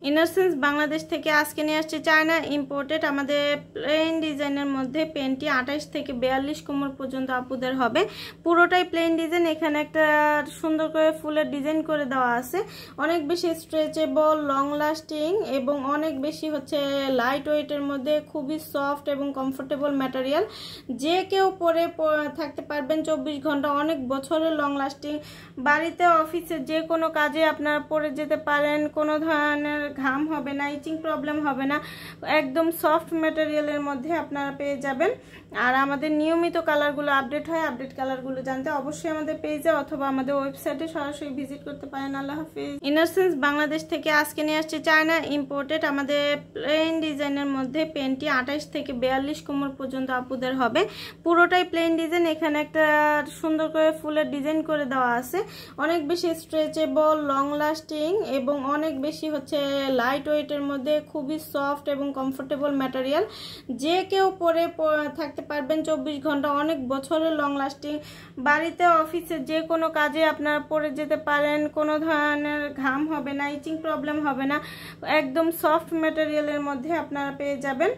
Innocence Bangladesh থেকে আজকে নিয়ে আসছে চায়না ইম্পোর্টেড আমাদের প্লেন ডিজাইনের মধ্যে পেনটি 28 থেকে 42 কোমর পর্যন্ত আপুদের হবে। পুরোটাই প্লেন ডিজাইন, এখানে একটা সুন্দর করে ফুলের ডিজাইন করে দেওয়া আছে। অনেক বেশি স্ট্রেচেবল, লং লাস্টিং এবং অনেক বেশি লাইট ওয়েটের মধ্যে, খুবই সফট এবং কমফোর্টেবল ম্যাটেরিয়াল। যে কেউ পরে থাকতে পারবেন 24 ঘন্টা, অনেক বছরের লং লাস্টিং। বাড়িতে অফিসে যে কোনো কাজে আপনারা পরে যেতে পারেন, কোনো ধরনের ঘাম হবে না, ইচিং প্রবলেম হবে না, একদম সফট ম্যাটেরিয়ালের মধ্যে আপনারা পেয়ে যাবেন। আর আমাদের নিয়মিত কালারগুলো আপডেট হয়, আপডেট কালারগুলো জানতে অবশ্যই আমাদের পেজে অথবা আমাদের ওয়েবসাইটে সরাসরি ভিজিট করতে পারেন। আল্লাহ হাফিজ। ইনোসেন্স বাংলাদেশ থেকে আজকে নিয়ে আসছে চায়না ইম্পোর্টেড আমাদের প্লেন ডিজাইনের মধ্যে পেনটি 28 থেকে 42 কোমর পর্যন্ত আপুদের হবে। পুরোটাই প্লেন ডিজাইন, এখানে একটা সুন্দর করে ফুলের ডিজাইন করে দেওয়া আছে। অনেক বেশি স্ট্রেচেবল, লং লাস্টিং এবং অনেক বেশি লাইট ওয়েটের মধ্যে, খুবই সফট এবং কমফোর্টেবল ম্যাটেরিয়াল। যে কেউ পরে থাকতে পারবেন 24 ঘন্টা, অনেক বছরের লং লাস্টিং। বাড়িতে অফিসে যে কোনো কাজে আপনারা পরে যেতে পারেন, কোনো ধরনের ঘাম হবে না, ইচিং প্রবলেম হবে না, একদম সফট ম্যাটেরিয়ালের মধ্যে আপনারা পেয়ে যাবেন।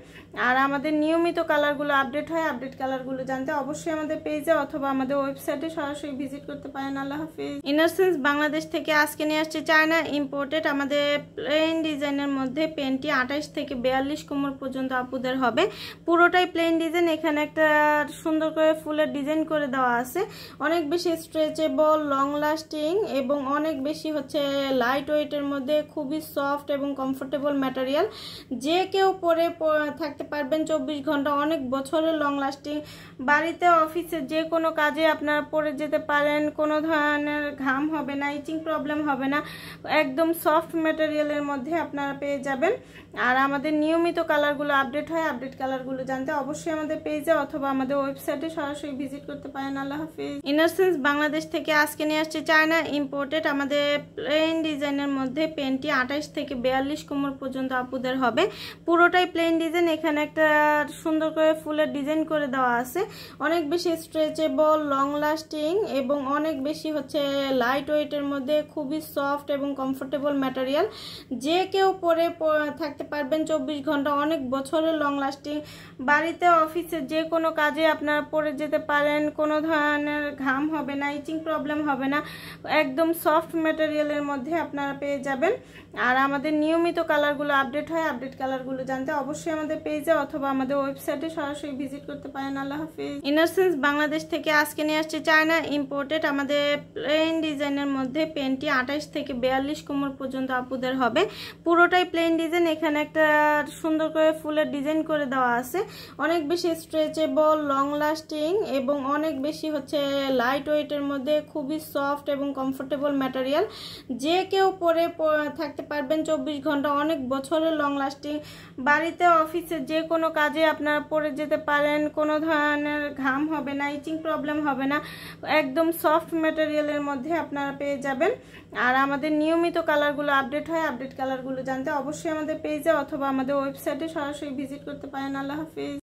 আর আমাদের নিয়মিত কালারগুলো আপডেট হয়, আপডেট কালারগুলো জানতে অবশ্যই আমাদের পেজে অথবা আমাদের ওয়েবসাইটে সরাসরি ভিজিট করতে পারেন। আল্লাহ হাফিজ। ইনোসেন্স বাংলাদেশ থেকে আজকে নিয়ে আসছে চায়না ইম্পোর্টেড আমাদের প্লেন ডিজাইনের মধ্যে পেনটি 28 থেকে 42 কোমর পর্যন্ত আপুদের হবে। পুরোটাই প্লেন ডিজাইন, এখানে একটা সুন্দর করে ফুলের ডিজাইন করে দেওয়া আছে। অনেক বেশি স্ট্রেচেবল, লং লাস্টিং এবং অনেক বেশি লাইট ওয়েটের মধ্যে, খুবই সফট এবং কমফোর্টেবল ম্যাটেরিয়াল। যে কেউ পরে থাকতে পারবেন 24 ঘন্টা, অনেক বছরের লং লাস্টিং। বাড়িতে অফিসে যে কোনো কাজে আপনারা পরে যেতে পারেন, কোনো ধরনের ঘাম হবে না, ইচিং প্রবলেম হবে না, একদম সফট ম্যাটেরিয়ালের মধ্যে আপনারা পেয়ে যাবেন। আর আমাদের নিয়মিত কালারগুলো আপডেট হয়, আপডেট কালারগুলো জানতে অবশ্যই আমাদের পেজে অথবা আমাদের ওয়েবসাইটে সরাসরি ভিজিট করতে পারেন। আল্লাহ হাফিজ। ইনোসেন্স বাংলাদেশ থেকে আজকে নিয়ে আসছে চায়না ইম্পোর্টেড আমাদের প্লেন ডিজাইনের মধ্যে পেনটি 28 থেকে 42 কোমর পর্যন্ত আপুদের হবে। পুরোটাই প্লেন ডিজাইন, এখানে একটা সুন্দর করে ফুলের ডিজাইন করে দেওয়া আছে। অনেক বেশি স্ট্রেচেবল, লং লাস্টিং এবং অনেক বেশি লাইট ওয়েটের মধ্যে, খুবই সফট এবং কমফোর্টেবল ম্যাটেরিয়াল। যে কেউ পরে থাকতে পারবেন 24 ঘন্টা, অনেক বছরের লং লাস্টিং। বাড়িতে অফিসে যে কোনো কাজে আপনারা পরে যেতে পারেন, কোনো ধরনের ঘাম হবে না, ইচিং প্রবলেম হবে না, একদম সফট ম্যাটেরিয়ালের মধ্যে আপনারা পেয়ে যাবেন। আর আমাদের নিয়মিত কালারগুলো আপডেট হয়, আপডেট কালারগুলো জানতে অবশ্যই আমাদের পেজে অথবা আমাদের ওয়েবসাইটে সরাসরি ভিজিট করতে পারেন। আল্লাহ হাফিজ। ইনোসেন্স বাংলাদেশ থেকে আজকে নিয়ে আসছে চায়না ইম্পোর্টেড আমাদের প্লেন ডিজাইনের মধ্যে পেনটি 28 থেকে 42 কোমর পর্যন্ত আপুদের হবে। পুরোটাই প্লেন ডিজাইন, এখানে একটা সুন্দর করে ফুলের ডিজাইন করে দেওয়া আছে। অনেক বেশি স্ট্রেচেবল, লং লাস্টিং এবং অনেক বেশি লাইট ওয়েটের মধ্যে, খুবই সফট এবং কমফোর্টেবল ম্যাটেরিয়াল। যে কেউ পরে থাকতে পারবেন 24 ঘন্টা, অনেক বছরের লং লাস্টিং। বাড়িতে অফিসে যে কোনো কাজে আপনারা পরে যেতে পারেন, কোনো ধরনের ঘাম হবে না, ইচিং প্রবলেম হবে না, একদম সফট ম্যাটেরিয়ালের মধ্যে আপনারা পেয়ে যাবেন। আর আমাদের নিয়মিত কালারগুলো আপডেট হয়, আপডেট কালারগুলো জানতে অবশ্যই আমাদের পেজে অথবা আমাদের ওয়েবসাইটে সরাসরি ভিজিট করতে পারেন। আল্লাহ হাফিজ।